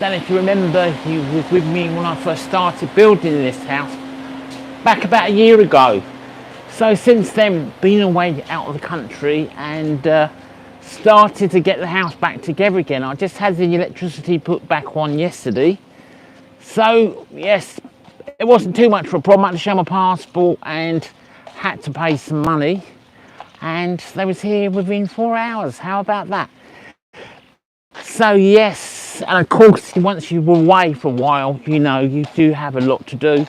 Don't know if you remember, you was with me when I first started building this house back about a year ago. So since then, been away out of the country and started to get the house back together again. I just had the electricity put back on yesterday. So yes, it wasn't too much of a problem. I had to show my passport and had to pay some money. And they was here within 4 hours. How about that? So yes, and of course once you're away for a while, you know, you do have a lot to do.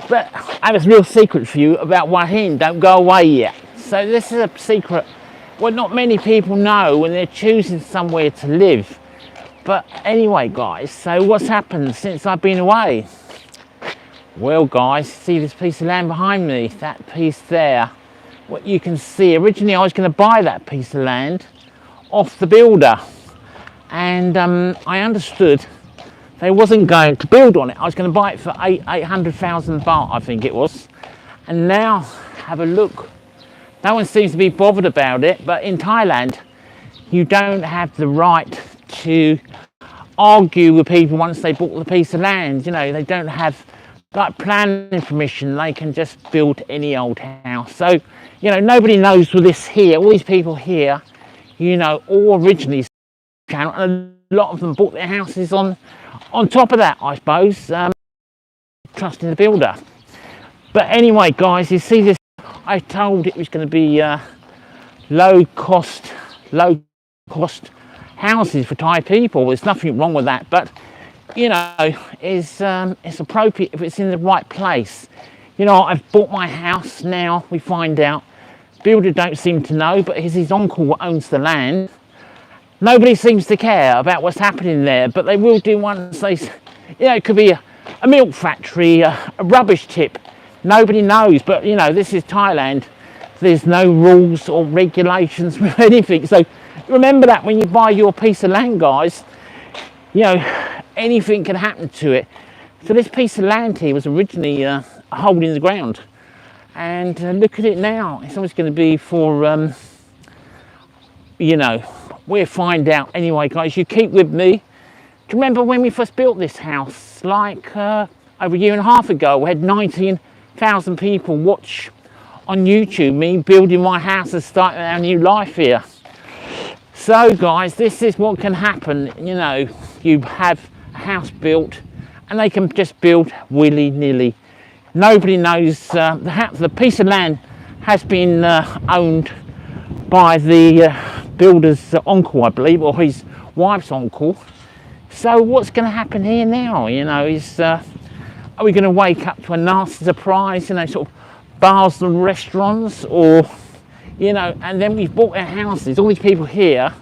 But I have a real secret for you about Wahin. Don't go away yet. So this is a secret what not many people know when they're choosing somewhere to live. But anyway guys, so what's happened since I've been away? Well guys, see this piece of land behind me, that piece there. What you can see, originally I was going to buy that piece of land off the builder. And I understood they wasn't going to build on it. I was going to buy it for 800,000 baht, I think it was. And now, have a look. No one seems to be bothered about it, but in Thailand, you don't have the right to argue with people once they bought the piece of land. You know, they don't have like planning permission. They can just build any old house. So, you know, nobody knows with this here. All these people here, you know, all originally channel, and a lot of them bought their houses on top of that, I suppose, trusting the builder. But anyway guys, you see this, I told it was going to be low cost houses for Thai people. There's nothing wrong with that, but you know, it's appropriate if it's in the right place. You know, I've bought my house now, we find out builder don't seem to know, but it's his uncle who owns the land. Nobody seems to care about what's happening there, but they will do once they, you know, it could be a milk factory, a rubbish tip. Nobody knows, but you know, this is Thailand. There's no rules or regulations with anything. So remember that when you buy your piece of land, guys, you know, anything can happen to it. So this piece of land here was originally a hole in the ground. And look at it now. It's always going to be for, you know, we'll find out. Anyway guys, you keep with me. Do you remember when we first built this house, like over a year and a half ago? We had 19,000 people watch on YouTube me building my house and starting our new life here. So guys, this is what can happen. You know, you have a house built and they can just build willy-nilly. Nobody knows. The piece of land has been owned by the builder's uncle, I believe, or his wife's uncle. So what's going to happen here now? You know, are we going to wake up to a nasty surprise, you know, sort of bars and restaurants, or, you know, and then we've bought their houses. All these people here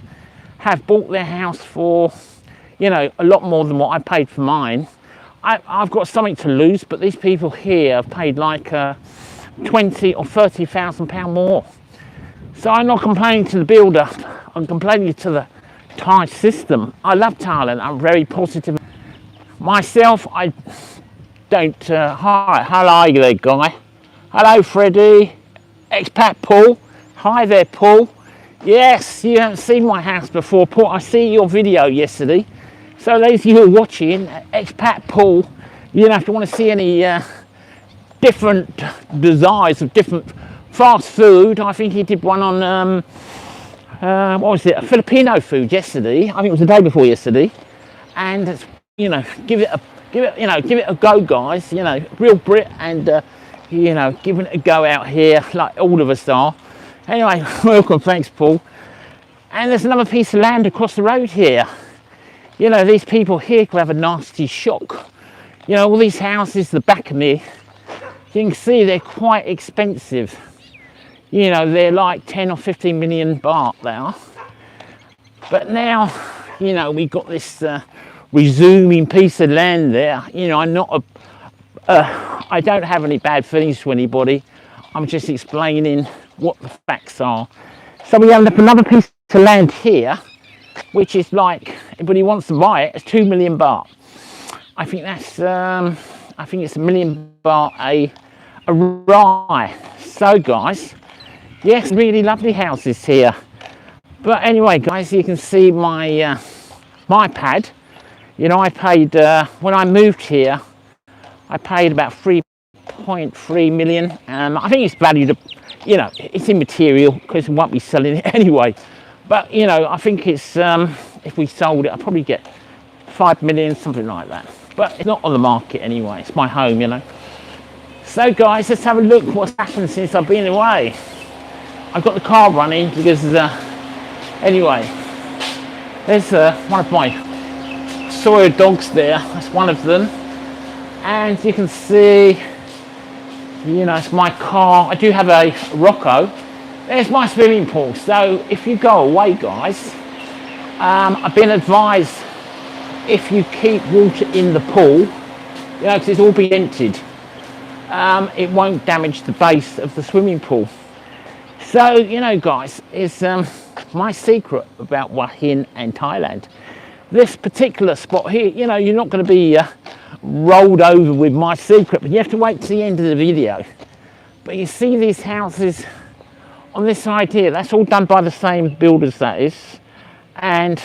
have bought their house for, you know, a lot more than what I paid for mine. I've got something to lose, but these people here have paid like 20 or 30,000 pound more. So I'm not complaining to the builder, I'm complaining to the Thai system. I love Thailand, I'm very positive. Myself, I don't, hi, hello there guy. Hello Freddy, expat Paul. Hi there Paul. Yes, you haven't seen my house before Paul, I see your video yesterday. So those of you who are watching, expat Paul, you don't have to want to see any different desires of different fast food. I think he did one on what was it, a Filipino food yesterday. I think it was the day before yesterday. And you know, give it a go, guys. You know, real Brit, and you know, giving it a go out here like all of us are. Anyway, welcome, thanks Paul. And there's another piece of land across the road here. You know, these people here could have a nasty shock. You know, all these houses the back of me, you can see they're quite expensive. You know, they're like 10 or 15 million baht now. But now, you know, we've got this resuming piece of land there. You know, I'm not I don't have any bad feelings to anybody. I'm just explaining what the facts are. So we have another piece of land here, which is like, everybody wants to buy it, it's 2 million baht. I think that's, I think it's 1 million baht a rye. So guys, yes, really lovely houses here. But anyway guys, you can see my my pad. You know, I paid, when I moved here, I paid about 3.3 million. I think it's valued, you know, it's immaterial because we won't be selling it anyway. But, you know, I think it's, if we sold it, I'd probably get 5 million, something like that. But it's not on the market anyway, it's my home, you know. So guys, let's have a look what's happened since I've been away. I've got the car running because, anyway, there's one of my Sawyer dogs there, that's one of them. And you can see, you know, it's my car. I do have a Rocco. There's my swimming pool. So if you go away, guys, I've been advised if you keep water in the pool, you know, because it's all been emptied, it won't damage the base of the swimming pool. So, you know, guys, it's my secret about Asia and Thailand. This particular spot here, you know, you're not going to be rolled over with my secret, but you have to wait to the end of the video. But you see these houses on this side here, that's all done by the same builders, that is. And,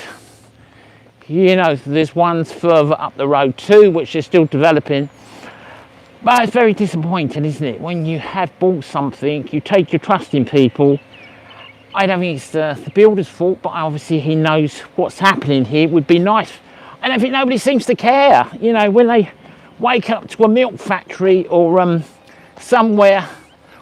you know, there's ones further up the road too, which are still developing. But it's very disappointing, isn't it? When you have bought something, you take your trust in people. I don't think it's the builder's fault, but obviously he knows what's happening here. It would be nice. I don't think nobody seems to care. You know, when they wake up to a milk factory or somewhere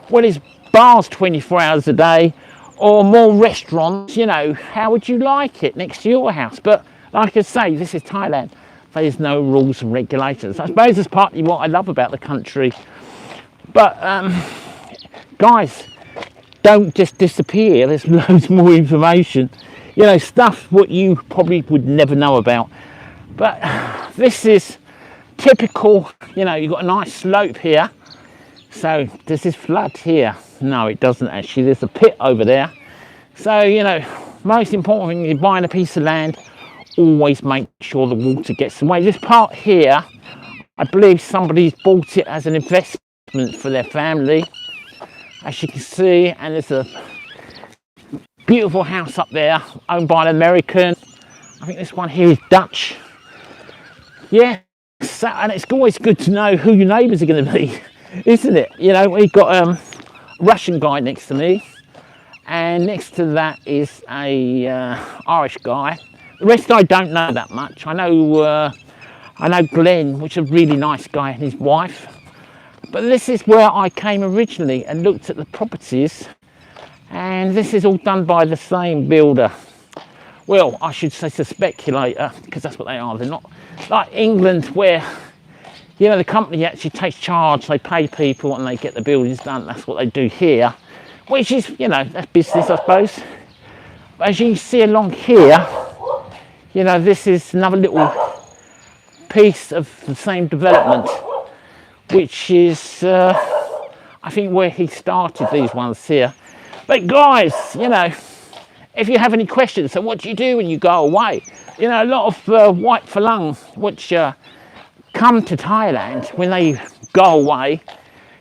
where there's bars 24 hours a day or more restaurants, you know, how would you like it next to your house? But like I say, this is Thailand. There's no rules and regulations. I suppose that's partly what I love about the country. But guys, don't just disappear. There's loads more information, you know, stuff what you probably would never know about. But this is typical, you know, you've got a nice slope here. So does this flood here? No, it doesn't actually. There's a pit over there. So, you know, most important thing is buying a piece of land, always make sure the water gets away. This part here, I believe somebody's bought it as an investment for their family, as you can see. And there's a beautiful house up there owned by an American. I think this one here is Dutch. Yeah, so, and it's always good to know who your neighbours are going to be, isn't it? You know, we've got a Russian guy next to me, and next to that is a Irish guy. The rest I don't know that much. I know Glenn, which is a really nice guy, and his wife. But this is where I came originally and looked at the properties, and this is all done by the same builder. Well, I should say the speculator, because that's what they are. They're not like England, where, you know, the company actually takes charge, they pay people and they get the buildings done. That's what they do here, which is, you know, that's business, I suppose. But as you can see along here, you know, this is another little piece of the same development, which is, I think, where he started these ones here. But guys, you know, if you have any questions, so what do you do when you go away? You know, a lot of white Falang, which come to Thailand when they go away,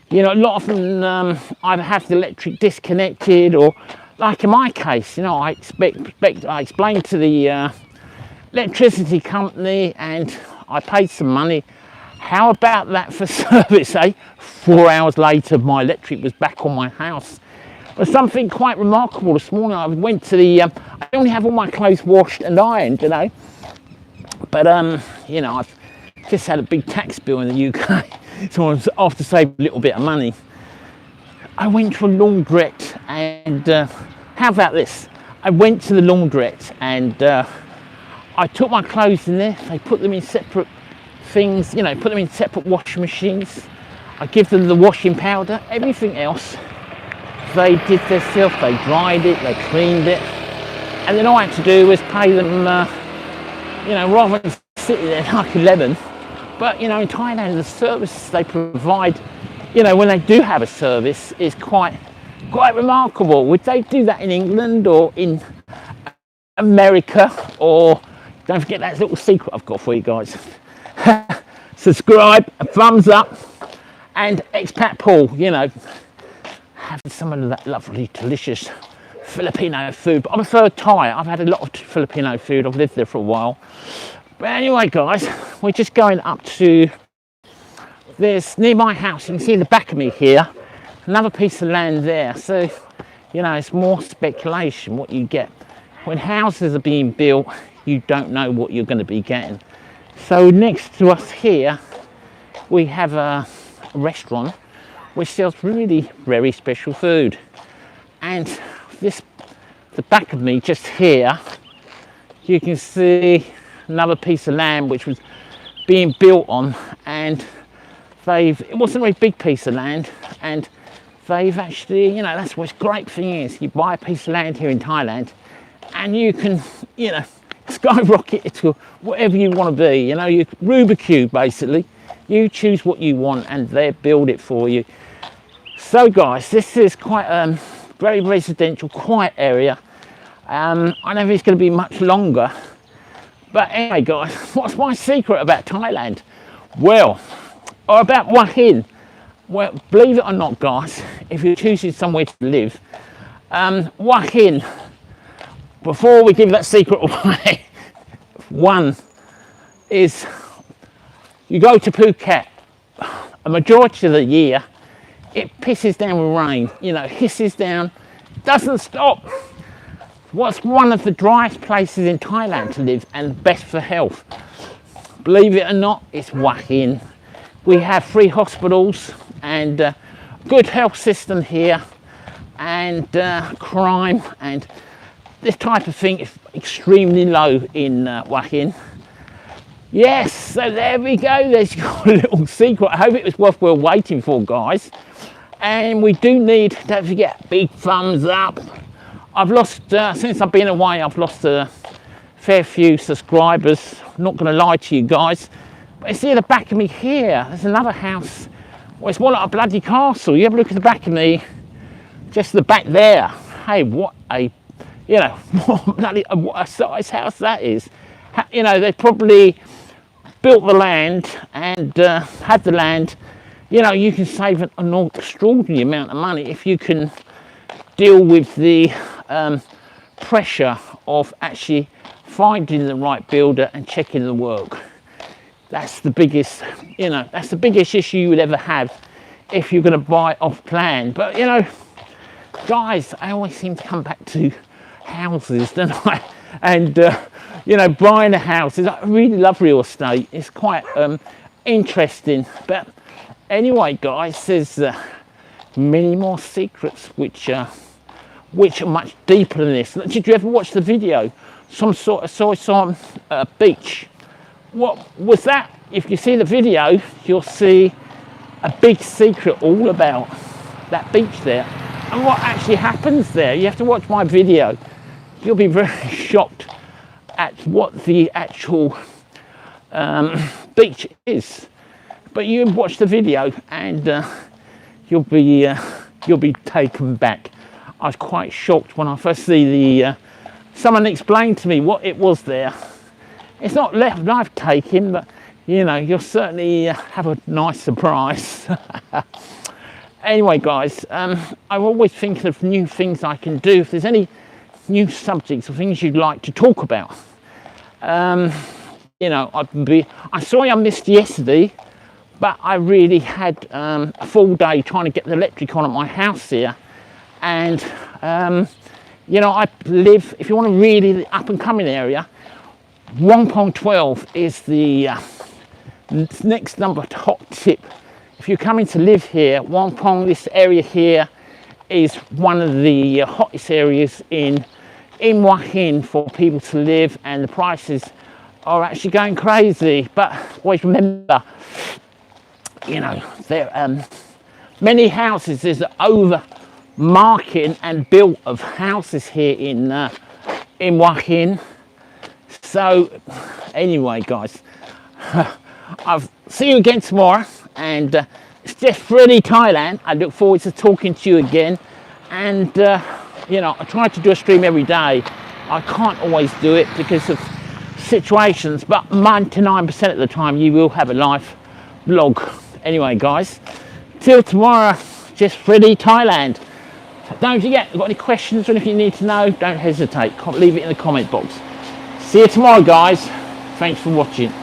you know, a lot of them either have the electric disconnected, or like in my case, you know, I explained to the electricity company and I paid some money. How about that for service, eh? 4 hours later, my electric was back on my house. But something quite remarkable this morning, I went to the, I only have all my clothes washed and ironed, you know. But, you know, I've just had a big tax bill in the UK, so I was off to save a little bit of money. I went to a laundrette and, how about this? I went to the laundrette and I took my clothes in there, they put them in separate things, you know, put them in separate washing machines. I give them the washing powder, everything else they did themselves. They dried it, they cleaned it, and then all I had to do was pay them, you know, rather than sitting there like 11. But, you know, in Thailand, the service they provide, you know, when they do have a service, is quite remarkable. Would they do that in England or in America? Or, don't forget that little secret I've got for you guys. Subscribe, thumbs up, and expat Paul, you know, having some of that lovely, delicious Filipino food. But I prefer Thai. I've had a lot of Filipino food. I've lived there for a while. But anyway guys, we're just going up to this near my house. You can see in the back of me here another piece of land there. So you know, it's more speculation what you get when houses are being built. You don't know what you're going to be getting. So next to us here we have a restaurant which sells really very special food, and the back of me just here you can see another piece of land which was being built on, and it wasn't a very big piece of land, and they've actually, you know, that's what's great thing is, you buy a piece of land here in Thailand and you can, you know, skyrocket it to whatever you want to be. You know, you Rubik's Cube basically, you choose what you want and they build it for you. So guys, this is quite a very residential, quiet area. I don't know if it's going to be much longer, but anyway guys, what's my secret about Thailand? Well, or about Hua Hin. Well, believe it or not guys, if you're choosing somewhere to live, Hua Hin, before we give that secret away, one is you go to Phuket, a majority of the year it pisses down with rain, you know, hisses down, doesn't stop. What's one of the driest places in Thailand to live and best for health? Believe it or not, it's Hua Hin. We have 3 hospitals and good health system here, and crime and this type of thing is extremely low in Hua Hin. Yes, so there we go. There's got a little secret. I hope it was worthwhile waiting for, guys. And we do need, don't forget, big thumbs up. I've lost, since I've been away, I've lost a fair few subscribers. I'm not going to lie to you guys. But you see at the back of me here, there's another house. Well, it's more like a bloody castle. You have a look at the back of me, just the back there. Hey, what a, you know, what a size house that is. You know, they probably built the land and had the land. You know, you can save an extraordinary amount of money if you can deal with the pressure of actually finding the right builder and checking the work. That's the biggest, you know, that's the biggest issue you would ever have if you're going to buy off plan. But you know, guys, I always seem to come back to houses, don't I? And you know, buying a house is, I really love real estate. It's quite interesting. But anyway, guys, there's many more secrets which are much deeper than this. Did you ever watch the video? Some sort of saw some beach. What was that? If you see the video, you'll see a big secret all about that beach there and what actually happens there. You have to watch my video. You'll be very shocked at what the actual beach is. But you watch the video and you'll be taken back. I was quite shocked when I first see the someone explained to me what it was there. It's not life taking, but you know, you'll certainly have a nice surprise. Anyway, guys, I'm always thinking of new things I can do. If there's any new subjects or things you'd like to talk about, you know, I'm sorry I missed yesterday, but I really had a full day trying to get the electric on at my house here. And you know, I live, if you want a really up and coming area, Wongpong 12 is the next number hot tip. If you're coming to live here, Wongpong, this area here is one of the hottest areas in Hua Hin for people to live, and the prices are actually going crazy. But always remember, you know, there many houses, there's an over marketing and built of houses here in Hua Hin. So anyway, guys, I'll see you again tomorrow, and it's just Freddy Thailand. I look forward to talking to you again. And you know, I try to do a stream every day. I can't always do it because of situations, but 99% of the time you will have a live vlog. Anyway, guys, till tomorrow, just Freddy Thailand. Don't forget, if you've got any questions or anything you need to know, don't hesitate. Leave it in the comment box. See you tomorrow, guys. Thanks for watching.